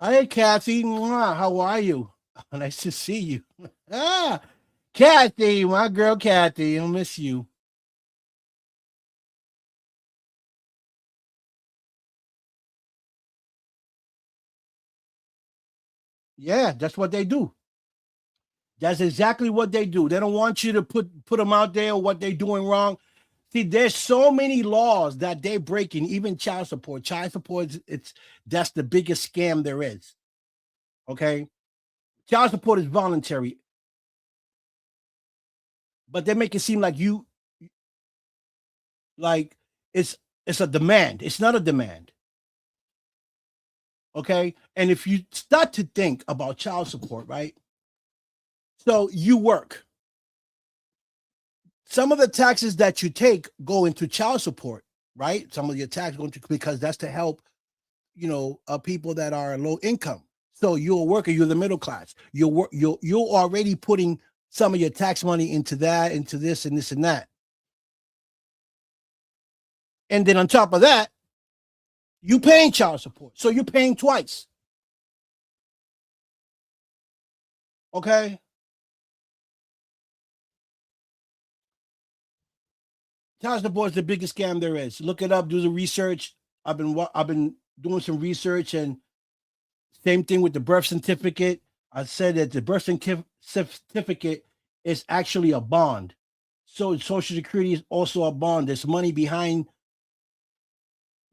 Hey, Kathy, how are you? Nice to see you. Kathy, my girl Kathy, I miss you. Yeah, that's what they do. That's exactly what they do. They don't want you to put them out there what they're doing wrong. See, there's so many laws that they're breaking, even child support. Child support, that's the biggest scam there is. Okay. Child support is voluntary, but they make it seem like like it's a demand. It's not a demand. Okay. And if you start to think about child support, right? So you work. Some of the taxes that you take go into child support, right? Some of your tax go into, because that's to help, people that are low income. So you're a worker, you're the middle class. You're already putting some of your tax money into that, into this and this and that. And then on top of that, you paying child support. So you're paying twice. Okay. Child support is the biggest scam there is. Look it up, do the research. I've been doing some research, and same thing with the birth certificate. I said that the birth certificate is actually a bond. So Social Security is also a bond. There's money behind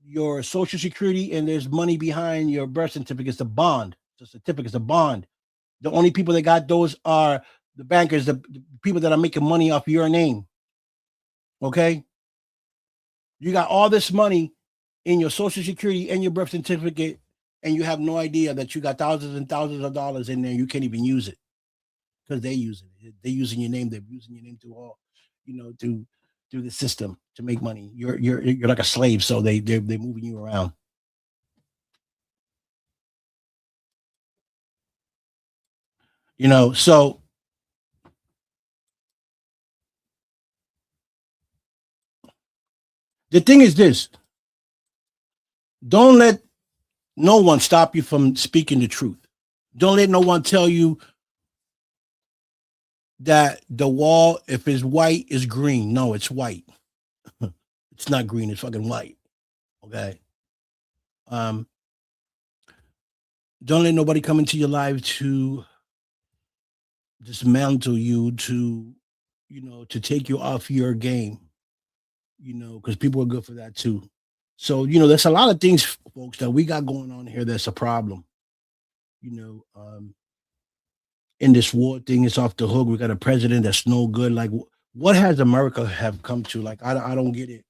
your Social Security, and there's money behind your birth certificate. It's a bond. The certificate is a bond. The only people that got those are the bankers, the people that are making money off your name. Okay. You got all this money in your social security and your birth certificate, and you have no idea that you got thousands and thousands of dollars in there. You can't even use it because they're using it. They're using your name. They're using your name to all, through the system to make money. You're like a slave, so they're moving you around. So the thing is this: don't let no one stop you from speaking the truth. Don't let no one tell you that the wall, if it's white, is green. No, it's white. It's not green. It's fucking white. Okay. Um, don't let nobody come into your life to dismantle you, to take you off your game. Because people are good for that too. So there's a lot of things, folks, that we got going on here. That's a problem. You know, in this war thing, it's off the hook. We got a president that's no good. Like, what has America have come to? Like, I don't get it.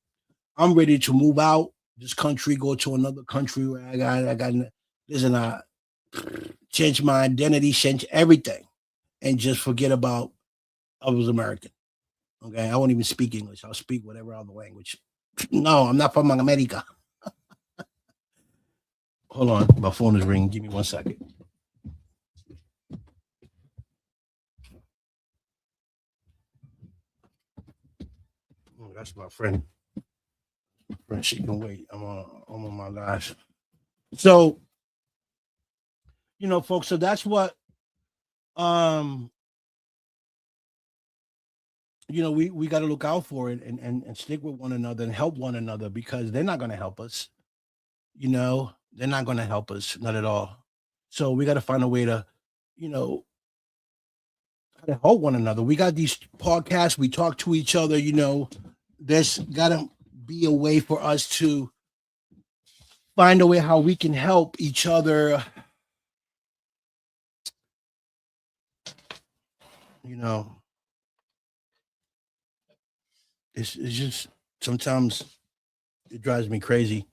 I'm ready to move out this country, go to another country where I got listen, change my identity, change everything, and just forget about I was American. Okay, I won't even speak English. I'll speak whatever other language. No, I'm not from America. Hold on, my phone is ringing. Give me 1 second. Oh, that's my friend. She can wait. I'm on my live. So, folks. So that's what we got to look out for it and stick with one another and help one another because they're not going to help us. They're not going to help us, not at all. So we got to find a way to, help one another. We got these podcasts. We talk to each other. There's got to be a way for us to find a way how we can help each other. It's just sometimes it drives me crazy.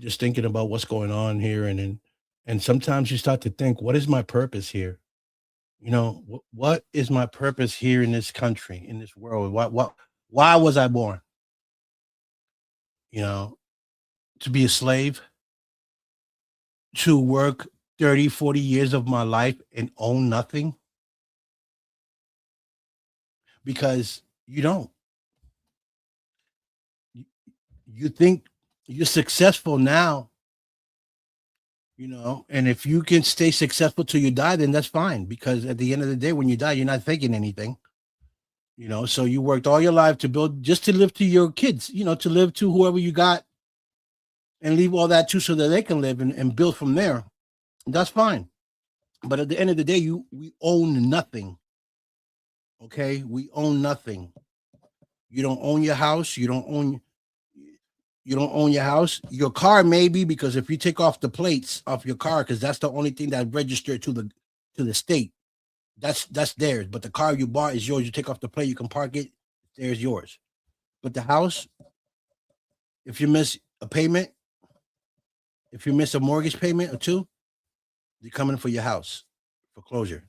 Just thinking about what's going on here, and sometimes you start to think, what is my purpose here? What is my purpose here in this country, in this world? Why was I born? To be a slave, to work 30, 40 years of my life and own nothing? Because you don't. You think you're successful now, and if you can stay successful till you die, then that's fine. Because at the end of the day, when you die, you're not thinking anything. So you worked all your life to build just to live to your kids, to live to whoever you got and leave all that too so that they can live and build from there. That's fine. But at the end of the day, we own nothing. Okay? We own nothing. You don't own your house. You don't own your house. Your car maybe, because if you take off the plates off your car, because that's the only thing that registered to the state. That's theirs. But the car you bought is yours. You take off the plate, you can park it. There's yours. But the house, if you miss a payment, if you miss a mortgage payment or two, you're coming for your house foreclosure.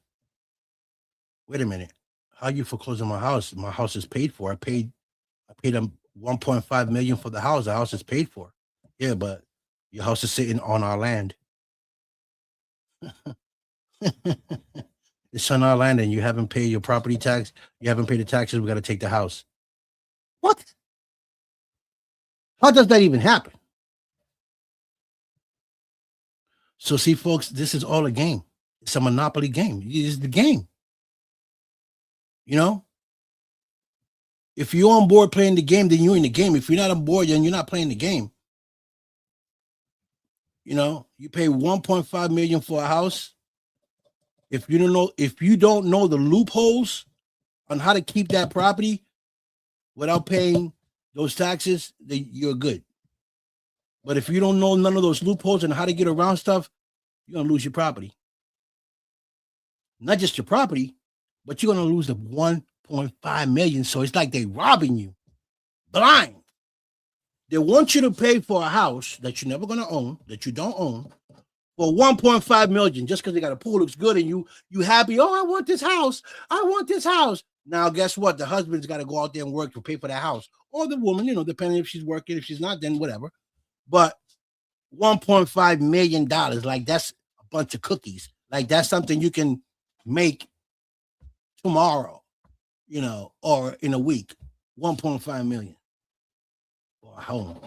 Wait a minute. How you foreclosing my house? My house is paid for. I paid them 1.5 million for the house. The house is paid for. Yeah, but your house is sitting on our land. It's on our land and you haven't paid your property tax. You haven't paid the taxes. We got to take the house. What? How does that even happen? So see, folks, this is all a game. It's a monopoly game. It's the game. If you're on board playing the game, then you're in the game. If you're not on board, then you're not playing the game. You pay 1.5 million for a house. If you don't know the loopholes on how to keep that property without paying those taxes, then you're good. But if you don't know none of those loopholes and how to get around stuff, you're gonna lose your property. Not just your property, but you're gonna lose the 1.5 million. So it's like they robbing you blind. They want you to pay for a house that you're never going to own, that you don't own, for 1.5 million just because they got a pool looks good and you happy. Oh, I want this house. I want this house. Now, guess what? The husband's got to go out there and work to pay for that house, or the woman, depending if she's working. If she's not, then whatever. But $1.5 million, like that's a bunch of cookies. Like that's something you can make tomorrow, or in a week. 1.5 million for a home.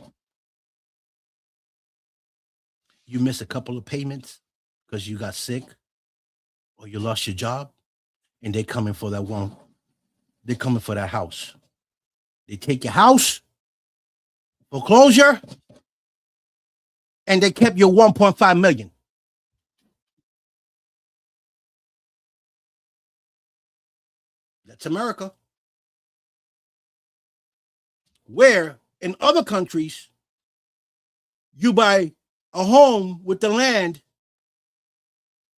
You miss a couple of payments because you got sick or you lost your job, and they're coming for that one. They're coming for that house. They take your house, foreclosure, and they kept your 1.5 million. That's America. Where in other countries, you buy a home with the land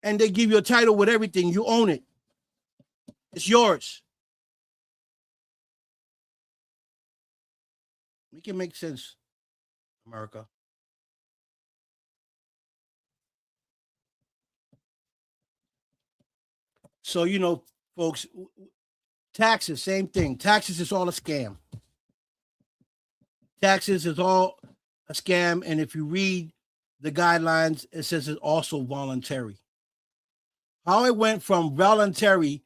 and they give you a title with everything. You own it. It's yours. Make it make sense, America. So, folks, taxes, same thing. Taxes is all a scam. Taxes is all a scam. And if you read the guidelines, it says it's also voluntary. How it went from voluntary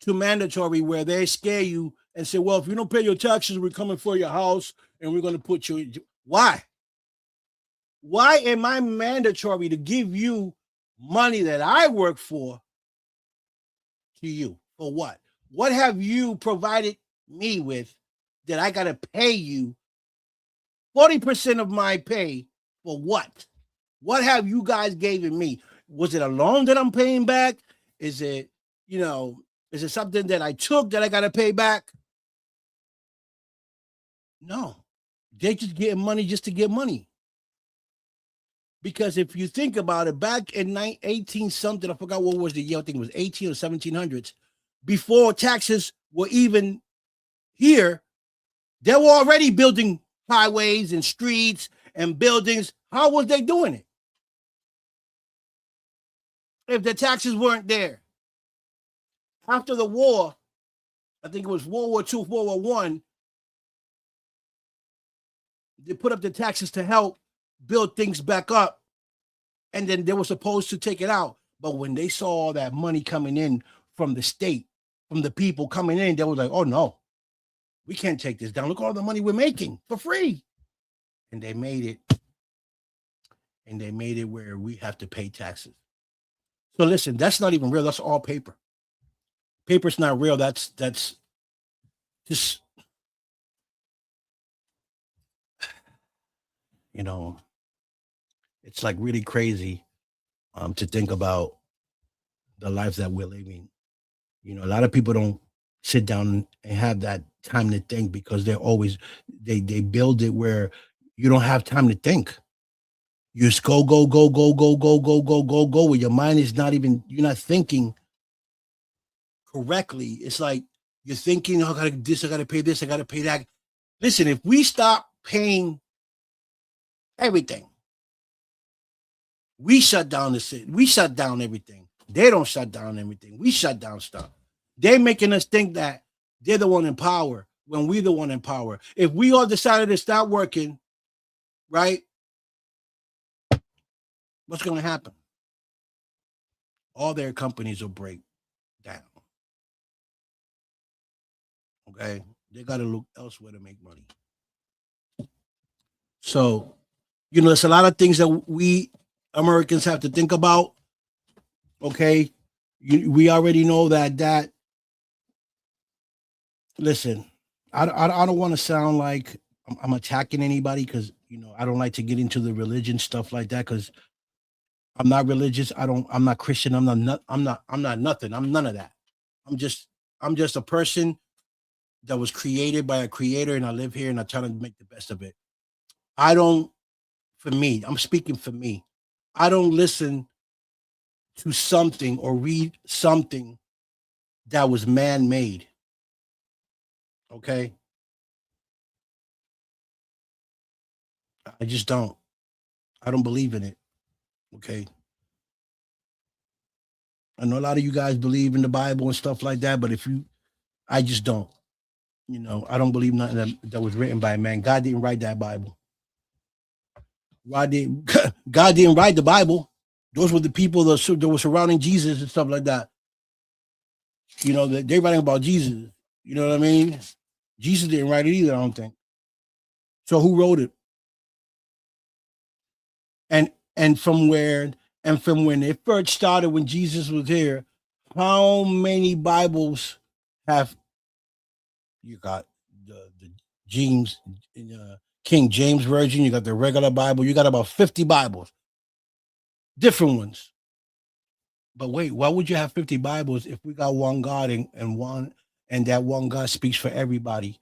to mandatory, where they scare you and say, well, if you don't pay your taxes, we're coming for your house and we're going to put you in. Why? Why am I mandatory to give you money that I work for to you? For what? What have you provided me with that I got to pay you 40% of my pay for what? What have you guys given me? Was it a loan that I'm paying back? Is it, is it something that I took that I got to pay back? No. They're just getting money just to get money. Because if you think about it, back in 18 something, I forgot what was the year, I think it was 18 or 1700s, before taxes were even here, they were already building highways and streets and buildings. How was they doing it if the taxes weren't there? After the war, I think it was World War II, World War I, they put up the taxes to help build things back up. And then they were supposed to take it out. But when they saw all that money coming in from the state, from the people coming in, they were like, oh, no, we can't take this down. Look at all the money we're making for free. And they made it. And they made it where we have to pay taxes. So listen, that's not even real. That's all paper. Paper's not real. That's just, it's like really crazy to think about the lives that we're living. A lot of people don't sit down and have that time to think because they're always they build it where you don't have time to think. You just go, go, go, go, go, go, go, go, go, go. Where your mind is not even, you're not thinking correctly. It's like you're thinking, oh, I gotta do this, I gotta pay this, I gotta pay that. Listen, if we stop paying everything, we shut down the city, we shut down everything. They don't shut down everything. We shut down stuff. They're making us think that they're the one in power when we're the one in power. If we all decided to stop working, right? What's going to happen? All their companies will break down. Okay? They got to look elsewhere to make money. So, there's a lot of things that we Americans have to think about. Okay? We already know that listen, I don't want to sound like I'm attacking anybody because, I don't like to get into the religion stuff like that because I'm not religious. I'm not Christian. I'm not nothing. I'm none of that. I'm just a person that was created by a creator, and I live here and I try to make the best of it. I'm speaking for me. I don't listen to something or read something that was man-made. Okay? I just don't. I don't believe in it. Okay. I know a lot of you guys believe in the Bible and stuff like that, but I just don't. I don't believe nothing that was written by a man. God didn't write that Bible. God didn't, God didn't write the Bible. Those were the people that were surrounding Jesus and stuff like that. They're writing about Jesus. You know what I mean? Jesus didn't write it either, I don't think. So who wrote it? And and from where and from when it first started, when Jesus was here, how many Bibles have you got? The James, King James Version. You got the regular Bible. You got about 50 Bibles, different ones. But wait, why would you have 50 Bibles if we got one God and that one God speaks for everybody?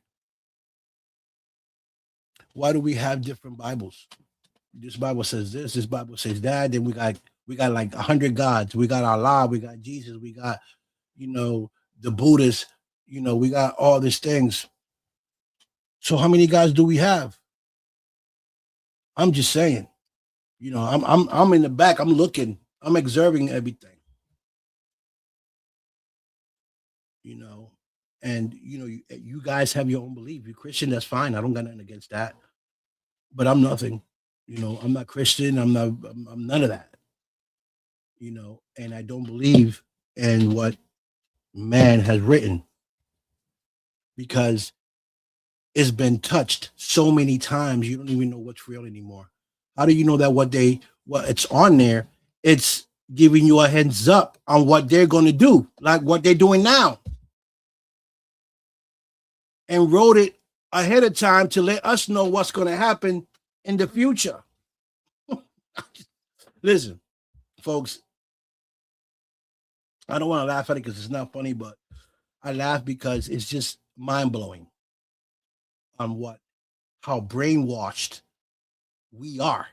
Why do we have different Bibles? This Bible says this Bible says that. Then we got like 100 gods. We got Allah, we got Jesus, we got the Buddhists, we got all these things. So how many gods do we have? I'm just saying. I'm in the back. I'm looking. I'm observing everything. And you guys have your own belief. You're Christian, that's fine. I don't got nothing against that. But I'm nothing. I'm not Christian. I'm none of that. And I don't believe in what man has written because it's been touched so many times you don't even know what's real anymore. How do you know that what it's on there, it's giving you a heads up on what they're going to do, like what they're doing now, and wrote it ahead of time to let us know what's going to happen in the future. Listen, folks, I don't want to laugh at it because it's not funny, but I laugh because it's just mind-blowing on how brainwashed we are.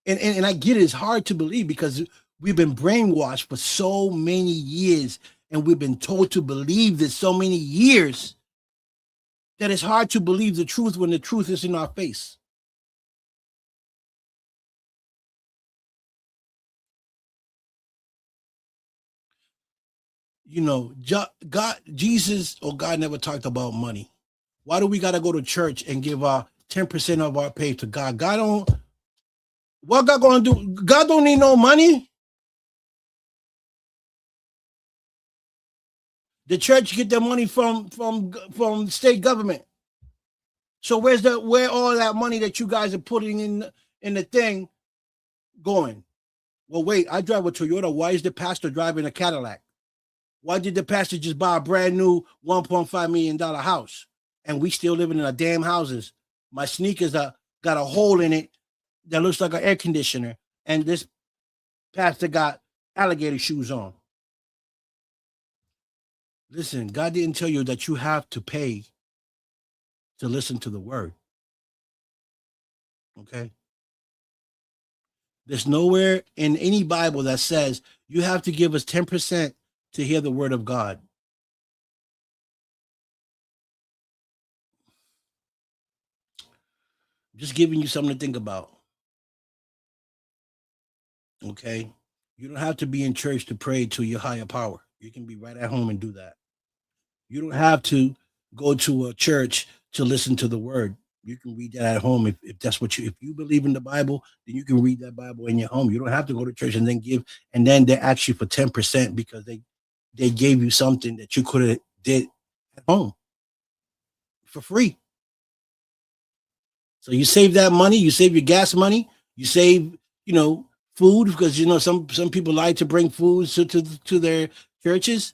And I get it, it's hard to believe because we've been brainwashed for so many years and we've been told to believe this so many years that it's hard to believe the truth when the truth is in our face. Jesus or God never talked about money. Why do we got to go to church and give our 10% of our pay to God? What God going to do? God don't need no money. The church get their money from state government. So where all that money that you guys are putting in the thing going? Well, wait, I drive a Toyota. Why is the pastor driving a Cadillac? Why did the pastor just buy a brand new $1.5 million house? And we still living in our damn houses. My sneakers got a hole in it that looks like an air conditioner. And this pastor got alligator shoes on. Listen, God didn't tell you that you have to pay to listen to the word. Okay? There's nowhere in any Bible that says you have to give us 10% to hear the word of God. Just giving you something to think about. Okay? You don't have to be in church to pray to your higher power. You can be right at home and do that. You don't have to go to a church to listen to the word. You can read that at home if that's what if you believe in the Bible, then you can read that Bible in your home. You don't have to go to church and then give, and then they ask you for 10% because they gave you something that you could have did at home for free. So you save that money, you save your gas money, you save, food because some people like to bring food to their churches.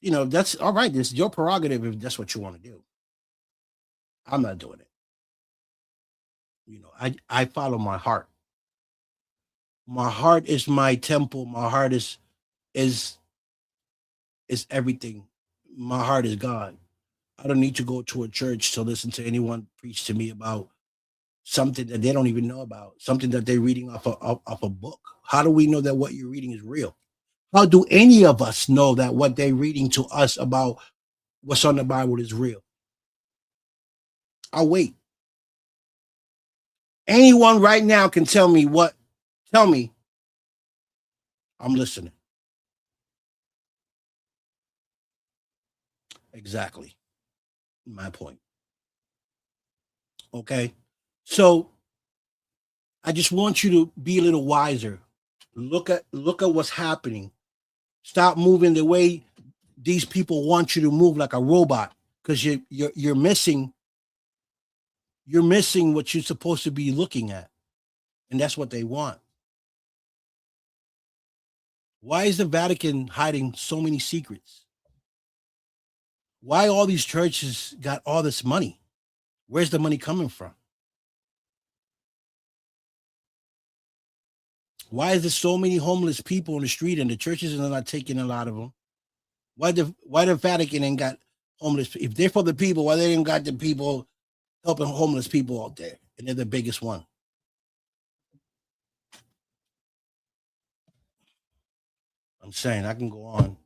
That's all right. This is your prerogative if that's what you want to do. I'm not doing it. I follow my heart. My heart is my temple. My heart is everything. My heart is God. I don't need to go to a church to listen to anyone preach to me about something that they don't even know about, something that they're reading off a book. How do we know that what you're reading is real? How do any of us know that what they're reading to us about what's on the Bible is real? I'll wait. Anyone right now can tell me what. Tell me. I'm listening. Exactly. My point. Okay. So I just want you to be a little wiser. Look at what's happening. Stop moving the way these people want you to move like a robot, because you're missing what you're supposed to be looking at, and that's what they want. Why is the Vatican hiding so many secrets? Why all these churches got all this money? Where's the money coming from? Why is there so many homeless people on the street and the churches are not taking a lot of them? Why the Vatican ain't got homeless? If they're for the people, why they ain't got the people helping homeless people out there? And they're the biggest one. I'm saying I can go on.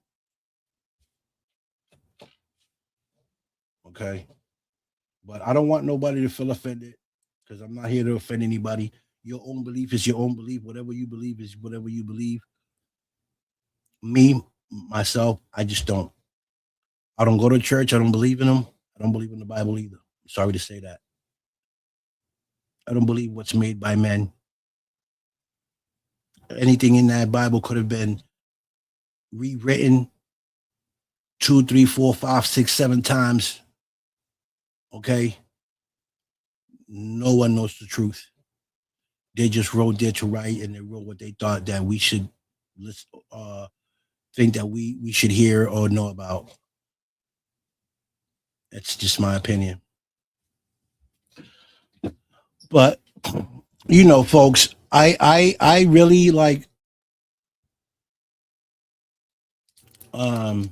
Okay. But I don't want nobody to feel offended, because I'm not here to offend anybody. Your own belief is your own belief. Whatever you believe is whatever you believe. Me, myself, I just don't. I don't go to church. I don't believe in them. I don't believe in the Bible either. I'm sorry to say that. I don't believe what's made by men. Anything in that Bible could have been rewritten two, three, four, five, six, seven times. Okay. No one knows the truth. They just wrote there to write, and they wrote what they thought that we should think that we should hear or know about. That's just my opinion. But folks, I really like um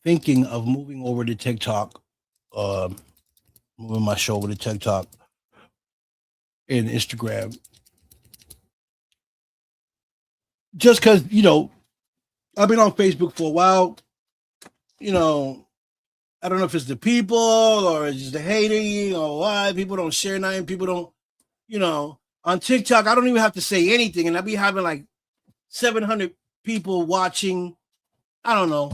thinking of moving over to TikTok, um, moving my show over to TikTok and Instagram, just because I've been on Facebook for a while. You know, I don't know if it's the people or it's just the hating or why people don't share nothing. People don't, on TikTok. I don't even have to say anything, and I'll be having like 700 people watching. I don't know,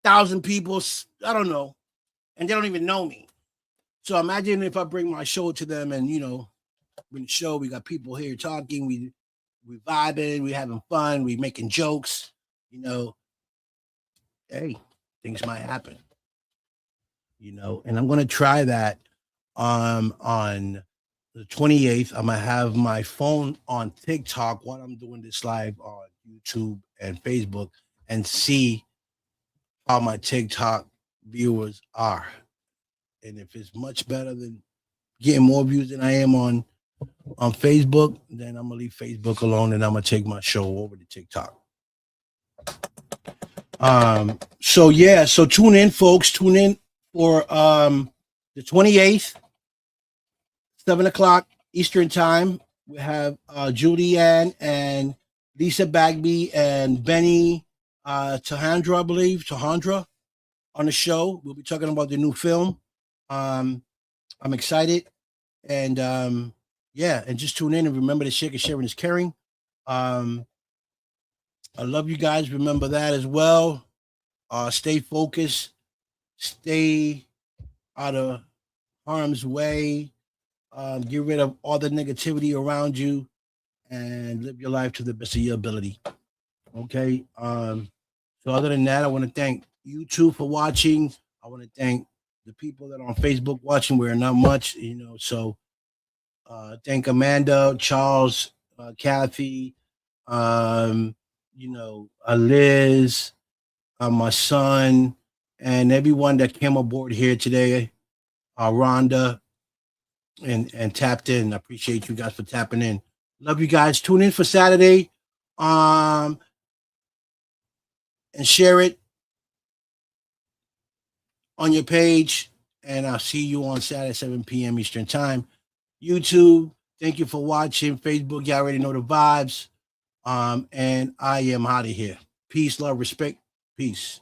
1,000 people. I don't know, and they don't even know me. So imagine if I bring my show to them, and in the show we got people here talking, we vibing, we having fun, we making jokes. Hey, things might happen. And I'm gonna try that on the 28th. I'm gonna have my phone on TikTok while I'm doing this live on YouTube and Facebook, and see how my TikTok viewers are. And if it's much better than getting more views than I am on Facebook, then I'm gonna leave Facebook alone, and I'm gonna take my show over to TikTok. So yeah, so tune in, folks. Tune in for the 28th, 7 o'clock Eastern time. We have Julianne and Lisa Bagby and Benny Tahandra, I believe, Tahandra on the show. We'll be talking about the new film. I'm excited. And yeah, and just tune in and remember that shaking, sharing is caring. I love you guys. Remember that as well. Stay focused. Stay out of harm's way. Get rid of all the negativity around you, and live your life to the best of your ability. Okay. So other than that, I want to thank you two for watching. I want to thank the people that are on Facebook watching. We're not much, so thank Amanda, Charles, Kathy, Liz, my son, and everyone that came aboard here today. Rhonda and tapped in. I appreciate you guys for tapping in. Love you guys. Tune in for Saturday, and share it on your page. And I'll see you on Saturday, 7 p.m. Eastern time. YouTube, thank you for watching. Facebook, you already know the vibes. And I am out of here. Peace, love, respect. Peace.